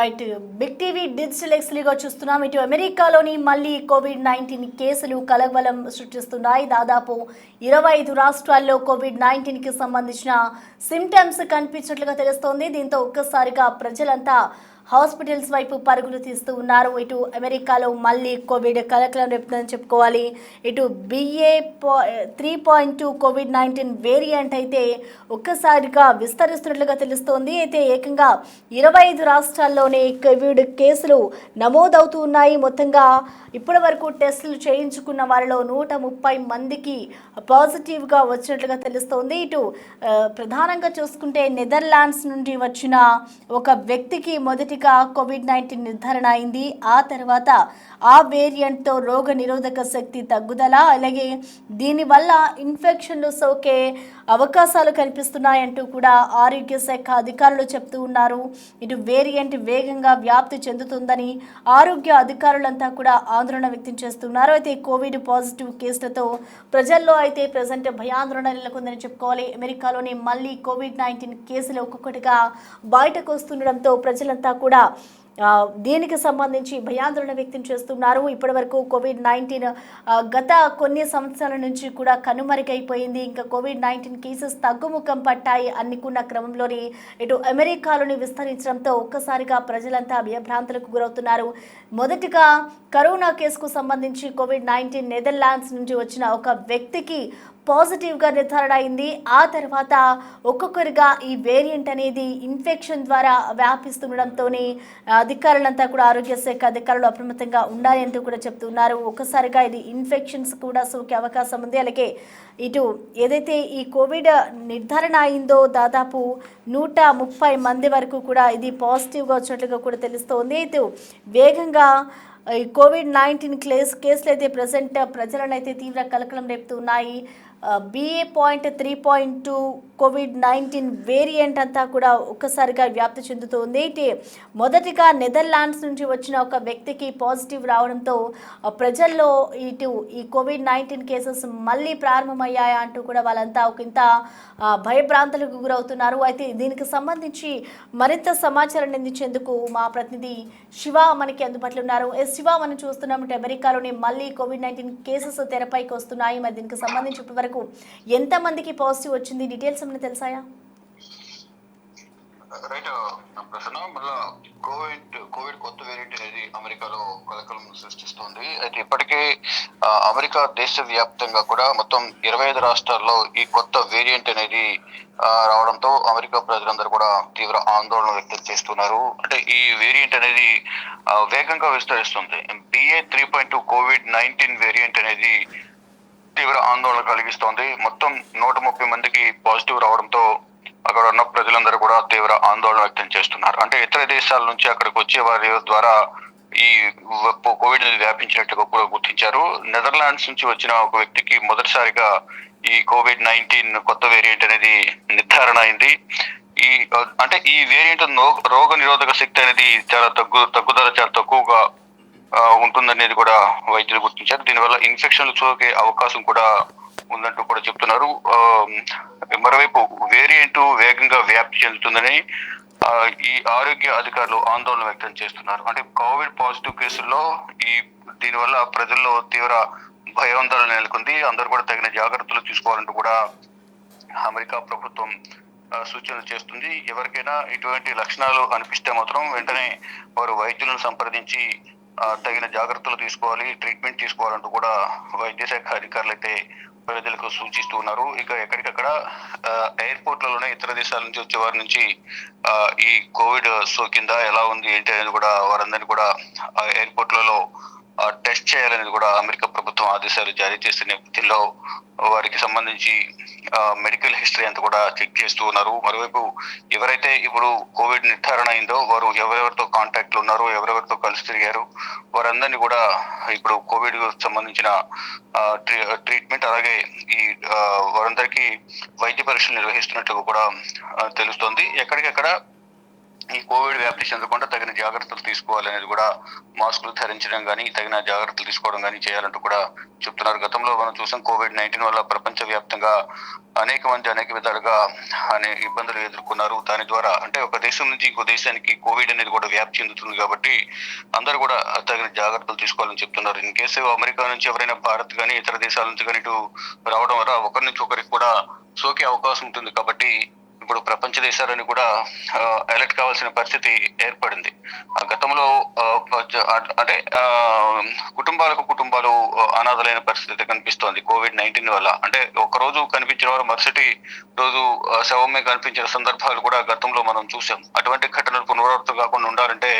Right. Big TV digital ఎక్స్లీగా చూస్తున్నాం. ఇటు అమెరికాలోని మళ్ళీ కోవిడ్-19 కేసులు కలకలం సృష్టిస్తున్నాయి. దాదాపు 25 రాష్ట్రాల్లో కోవిడ్-19కి సంబంధించిన సిమ్టమ్స్ కనిపించినట్లుగా తెలుస్తోంది. దీంతో ఒక్కసారిగా ప్రజలంతా హాస్పిటల్స్ వైపు పరుగులు తీస్తూ ఉన్నారు. ఇటు అమెరికాలో మళ్ళీ కోవిడ్ కలకలం రేపుతుందని చెప్పుకోవాలి. ఇటు BA.3.2 కోవిడ్-19 వేరియంట్ అయితే ఒక్కసారిగా విస్తరిస్తున్నట్లుగా తెలుస్తోంది. అయితే ఏకంగా 25 రాష్ట్రాల్లోనే కోవిడ్ కేసులు నమోదవుతూ ఉన్నాయి. మొత్తంగా ఇప్పటి వరకు టెస్టులు చేయించుకున్న వారిలో 130 మందికి పాజిటివ్గా వచ్చినట్లుగా తెలుస్తోంది. ఇటు ప్రధానంగా చూసుకుంటే నెదర్లాండ్స్ నుండి వచ్చిన ఒక వ్యక్తికి మొదటిగా కోవిడ్-19 నిర్ధారణ అయింది. ఆ తర్వాత ఆ వేరియంట్తో రోగ నిరోధక శక్తి తగ్గుదల, అలాగే దీనివల్ల ఇన్ఫెక్షన్లు సోకే అవకాశాలు కనిపిస్తున్నాయంటూ కూడా ఆరోగ్య శాఖ అధికారులు చెప్తూ ఉన్నారు. ఇటు వేరియంట్ వేగంగా వ్యాప్తి చెందుతుందని ఆరోగ్య అధికారులంతా కూడా ఆందోళన వ్యక్తం చేస్తున్నారు. అయితే కోవిడ్ పాజిటివ్ కేసులతో ప్రజల్లో అయితే ప్రజెంట్ భయాందోళన నెలకొందని చెప్పుకోవాలి. అమెరికాలోని మళ్ళీ కోవిడ్-19 కేసులు ఒక్కొక్కటిగా బయటకు వస్తుండడంతో ప్రజలంతా కూడా దీనికి సంబంధించి భయాందోళన వ్యక్తం చేస్తున్నారు. ఇప్పటివరకు కోవిడ్-19 గత కొన్ని సంవత్సరాల నుంచి కూడా కనుమరుగైపోయింది. ఇంకా కోవిడ్-19 కేసెస్ తగ్గుముఖం పట్టాయి అనుకున్న క్రమంలోని ఇటు అమెరికాలోని విస్తరించడంతో ఒక్కసారిగా ప్రజలంతా భయభ్రాంతులకు గురవుతున్నారు. మొదటిగా కరోనా కేసుకు సంబంధించి కోవిడ్-19 నెదర్లాండ్స్ నుంచి వచ్చిన ఒక వ్యక్తికి పాజిటివ్గా నిర్ధారణ అయింది. ఆ తర్వాత ఒక్కొక్కరిగా ఈ వేరియంట్ అనేది ఇన్ఫెక్షన్ ద్వారా వ్యాపిస్తుండడంతో అధికారులంతా కూడా ఆరోగ్య శాఖ అధికారులు అప్రమత్తంగా ఉండాలి అంటూ కూడా చెప్తున్నారు. ఒక్కసారిగా ఇది ఇన్ఫెక్షన్స్ కూడా సోకే అవకాశం ఉంది. అలాగే ఇటు ఏదైతే ఈ కోవిడ్ నిర్ధారణ అయిందో దాదాపు 130 మంది వరకు కూడా ఇది పాజిటివ్గా వచ్చినట్లుగా కూడా తెలుస్తోంది. ఇటు వేగంగా ఈ కోవిడ్-19 కేసులు అయితే ప్రజెంట్ ప్రజలను అయితే తీవ్ర కలకలం రేపుతున్నాయి. BA.3.2 కోవిడ్-19 వేరియంట్ అంతా కూడా ఒక్కసారిగా వ్యాప్తి చెందుతోంది. మొదటిగా నెదర్లాండ్స్ నుంచి వచ్చిన ఒక వ్యక్తికి పాజిటివ్ రావడంతో ప్రజల్లో ఇటు ఈ కోవిడ్-19 కేసెస్ మళ్ళీ ప్రారంభమయ్యాయా అంటూ కూడా వాళ్ళంతా ఒకంత భయభ్రాంతులకు గురవుతున్నారు. అయితే దీనికి సంబంధించి మరింత సమాచారాన్ని అందించేందుకు మా ప్రతినిధి శివ మనకి అందుబాటులో ఉన్నారు. శివ, మనం చూస్తున్నాం అమెరికాలోని మళ్ళీ కోవిడ్-19 కేసెస్ తెరపైకి వస్తున్నాయి. మరి దీనికి సంబంధించి ఇప్పటి వరకు ఎంత మందికి పాజిటివ్ వచ్చింది, డీటెయిల్స్ ఏమైనా తెలుసాయా? రైట్ ప్రసన్న, మళ్ళా కోవిడ్ కొత్త వేరియంట్ అనేది అమెరికాలో కలకలం సృష్టిస్తోంది. అయితే ఇప్పటికే అమెరికా దేశవ్యాప్తంగా కూడా మొత్తం 25 రాష్ట్రాల్లో ఈ కొత్త వేరియంట్ అనేది రావడంతో అమెరికా ప్రజలందరూ కూడా తీవ్ర ఆందోళన వ్యక్తం చేస్తున్నారు. అంటే ఈ వేరియంట్ అనేది వేగంగా విస్తరిస్తుంది. BA.3.2 కోవిడ్-19 వేరియంట్ అనేది తీవ్ర ఆందోళన కలిగిస్తోంది. మొత్తం 130 మందికి పాజిటివ్ రావడంతో అక్కడ ఉన్న ప్రజలందరూ కూడా తీవ్ర ఆందోళన వ్యక్తం చేస్తున్నారు. అంటే ఇతర దేశాల నుంచి అక్కడికి వచ్చే వారి ద్వారా ఈ కోవిడ్ అనేది వ్యాపించినట్టుగా కూడా గుర్తించారు. నెదర్లాండ్స్ నుంచి వచ్చిన ఒక వ్యక్తికి మొదటిసారిగా ఈ కోవిడ్-19 కొత్త వేరియంట్ అనేది నిర్ధారణ అయింది. ఈ వేరియంట్ రోగ నిరోధక శక్తి అనేది చాలా తగ్గుదల చాలా తక్కువగా ఉంటుందనేది కూడా వైద్యులు గుర్తించారు. దీనివల్ల ఇన్ఫెక్షన్లు సోకే అవకాశం కూడా ఉందంటూ కూడా చెప్తున్నారు. మరోవైపు వేరియంట్ వేగంగా వ్యాప్తి చెందుతుందని ఈ ఆరోగ్య అధికారులు ఆందోళన వ్యక్తం చేస్తున్నారు. అంటే కోవిడ్ పాజిటివ్ కేసుల్లో దీనివల్ల ప్రజల్లో తీవ్ర భయాందోళన నెలకొంది. అందరూ కూడా తగిన జాగ్రత్తలు తీసుకోవాలంటూ కూడా అమెరికా ప్రభుత్వం సూచనలు చేస్తుంది. ఎవరికైనా ఇటువంటి లక్షణాలు అనిపిస్తే మాత్రం వెంటనే వారు వైద్యులను సంప్రదించి తగిన జాగ్రత్తలు తీసుకోవాలి, ట్రీట్మెంట్ తీసుకోవాలంటూ కూడా వైద్య శాఖ అధికారులు అయితే ప్రజలకు సూచిస్తూ ఉన్నారు. ఇక ఎక్కడికక్కడ ఎయిర్పోర్ట్లలోనే ఇతర దేశాల నుంచి వచ్చే వారి నుంచి ఈ కోవిడ్ సోకిందా, ఎలా ఉంది ఏంటి అనేది కూడా వారందరినీ కూడా ఎయిర్పోర్ట్లలో టెస్ట్ చేయాలనేది కూడా అమెరికా ప్రభుత్వం ఆదేశాలు జారీ చేసిన నేపథ్యంలో వారికి సంబంధించి మెడికల్ హిస్టరీ అంతా కూడా చెక్ చేస్తూ ఉన్నారు. మరోవైపు ఎవరైతే ఇప్పుడు కోవిడ్ నిర్ధారణ అయిందో వారు ఎవరెవరితో కాంటాక్ట్లు ఉన్నారో, ఎవరెవరితో కలిసి తిరిగారు, వారందరినీ కూడా ఇప్పుడు కోవిడ్ సంబంధించిన ట్రీట్మెంట్ అలాగే ఈ వారందరికీ వైద్య పరీక్షలు నిర్వహిస్తున్నట్లుగా కూడా తెలుస్తోంది. ఎక్కడికెక్కడ ఈ కోవిడ్ వ్యాప్తి చెందకుండా తగిన జాగ్రత్తలు తీసుకోవాలనేది కూడా మాస్కులు ధరించడం కానీ తగిన జాగ్రత్తలు తీసుకోవడం కానీ చేయాలంటూ కూడా చెప్తున్నారు. గతంలో మనం చూసాం COVID-19 వల్ల ప్రపంచ వ్యాప్తంగా అనేక మంది అనేక విధాలుగా ఇబ్బందులు ఎదుర్కొన్నారు. దాని ద్వారా అంటే ఒక దేశం నుంచి ఇంకో దేశానికి కోవిడ్ అనేది కూడా వ్యాప్తి చెందుతుంది కాబట్టి అందరూ కూడా తగిన జాగ్రత్తలు తీసుకోవాలని చెప్తున్నారు. ఇన్ కేసు అమెరికా నుంచి ఎవరైనా భారత్ కానీ ఇతర దేశాల నుంచి కానీ ఇటు రావడం వల్ల ఒకరి నుంచి ఒకరికి కూడా సోకే అవకాశం ఉంటుంది. కాబట్టి ఇప్పుడు ప్రపంచ దేశాలని కూడా అలర్ట్ కావాల్సిన పరిస్థితి ఏర్పడింది. గతంలో అంటే కుటుంబాలు అనాథలైన పరిస్థితి కనిపిస్తోంది COVID-19 వల్ల. అంటే ఒక రోజు కనిపించిన వారు మరుసటి రోజు శవమే కనిపించిన సందర్భాలు కూడా గతంలో మనం చూసాం. అటువంటి ఘటనలు పునరావృతం కాకుండా ఉండాలంటే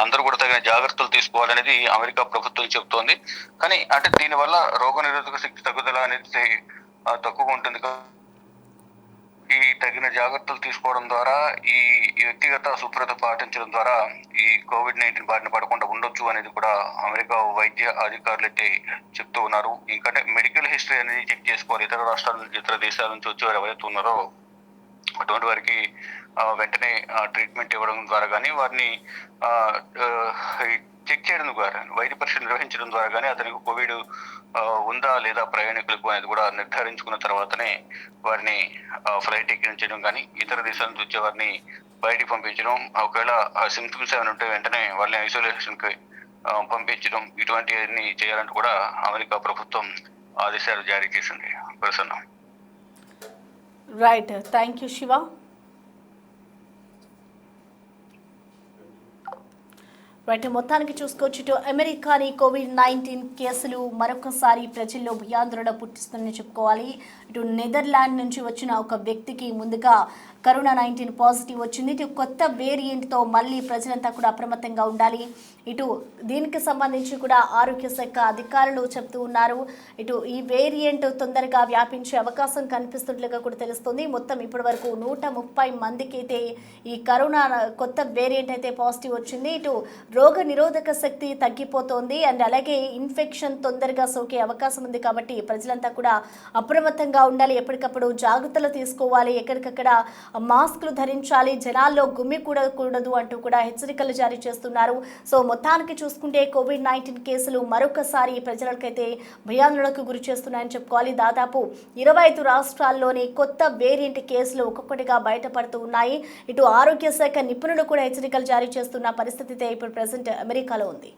అందరూ కూడా తగిన జాగ్రత్తలు తీసుకోవాలనేది అమెరికా ప్రభుత్వం చెబుతోంది. కానీ అంటే దీనివల్ల రోగనిరోధక శక్తి తగ్గుదల అనేది తక్కువ ఉంటుంది. ఈ తగిన జాగ్రత్తలు తీసుకోవడం ద్వారా ఈ వ్యక్తిగత శుభ్రత పాటించడం ద్వారా ఈ COVID-19 బారిన పడకుండా ఉండొచ్చు అనేది కూడా అమెరికా వైద్య అధికారులు అయితే చెప్తూ ఉన్నారు. ఇంకంటే మెడికల్ హిస్టరీ అనేది చెక్ చేసుకోవాలి. ఇతర రాష్ట్రాల నుంచి ఇతర దేశాల నుంచి వచ్చేవారు ఎవరైతే ఉన్నారో అటువంటి వారికి వెంటనే ట్రీట్మెంట్ ఇవ్వడం ద్వారా కానీ వారిని చెక్ చేయడం ద్వారా వైద్య పరీక్షలు నిర్వహించడం ద్వారా కానీ అతనికి కోవిడ్ ఉందా లేదా ప్రయాణికులకు అనేది కూడా నిర్ధారించుకున్న తర్వాతనే వారిని ఫ్లైట్ ఎక్కించడం కానీ ఇతర దేశాల నుంచి వచ్చే వారిని బయటికి పంపించడం, ఒకవేళ సింప్టమ్స్ ఏమైనా ఉంటే వెంటనే వాళ్ళని ఐసోలేషన్కి పంపించడం, ఇటువంటివన్నీ చేయాలంటూ కూడా అమెరికా ప్రభుత్వం ఆదేశాలు జారీ చేసింది. Prasanna. Right, thank you Shiva. Right, మొత్తానికి చూసుకోవచ్చు ఇటు అమెరికాని COVID-19 కేసులు మరొకసారి ప్రజల్లో భయాందోళన పుట్టిస్తుందని చెప్పుకోవాలి. ఇటు నెదర్లాండ్ నుంచి వచ్చిన ఒక వ్యక్తికి ముందుగా కరోనా-19 పాజిటివ్ వచ్చింది. ఇటు కొత్త వేరియంట్తో మళ్ళీ ప్రజలంతా కూడా అప్రమత్తంగా ఉండాలి. ఇటు దీనికి సంబంధించి కూడా ఆరోగ్య శాఖ అధికారులు చెప్తూ ఉన్నారు. ఇటు ఈ వేరియంట్ తొందరగా వ్యాపించే అవకాశం కనిపిస్తున్నట్లుగా కూడా తెలుస్తుంది. మొత్తం ఇప్పటి వరకు 130 మందికి అయితే ఈ కరోనా కొత్త వేరియంట్ అయితే పాజిటివ్ వచ్చింది. ఇటు రోగ నిరోధక శక్తి తగ్గిపోతోంది అండ్ అలాగే ఇన్ఫెక్షన్ తొందరగా సోకే అవకాశం ఉంది. కాబట్టి ప్రజలంతా కూడా అప్రమత్తంగా ఉండాలి, ఎప్పటికప్పుడు జాగ్రత్తలు తీసుకోవాలి, ఎక్కడికక్కడ మాస్కులు ధరించాలి, జనాల్లో గుమ్మికూడకూడదు అంటూ కూడా హెచ్చరికలు జారీ చేస్తున్నారు. సో మొత్తానికి చూసుకుంటే COVID-19 కేసులు మరొకసారి ప్రజలకైతే భయాందోళనకు గురి చేస్తున్నాయని చెప్పుకోవాలి. దాదాపు 25 రాష్ట్రాల్లోని కొత్త వేరియంట్ కేసులు ఒక్కొక్కటిగా బయటపడుతూ ఉన్నాయి. ఇటు ఆరోగ్య శాఖ నిపుణులు కూడా హెచ్చరికలు జారీ చేస్తున్న పరిస్థితి ఇప్పుడు ప్రెసెంట్ అమెరికాలో ఉంది.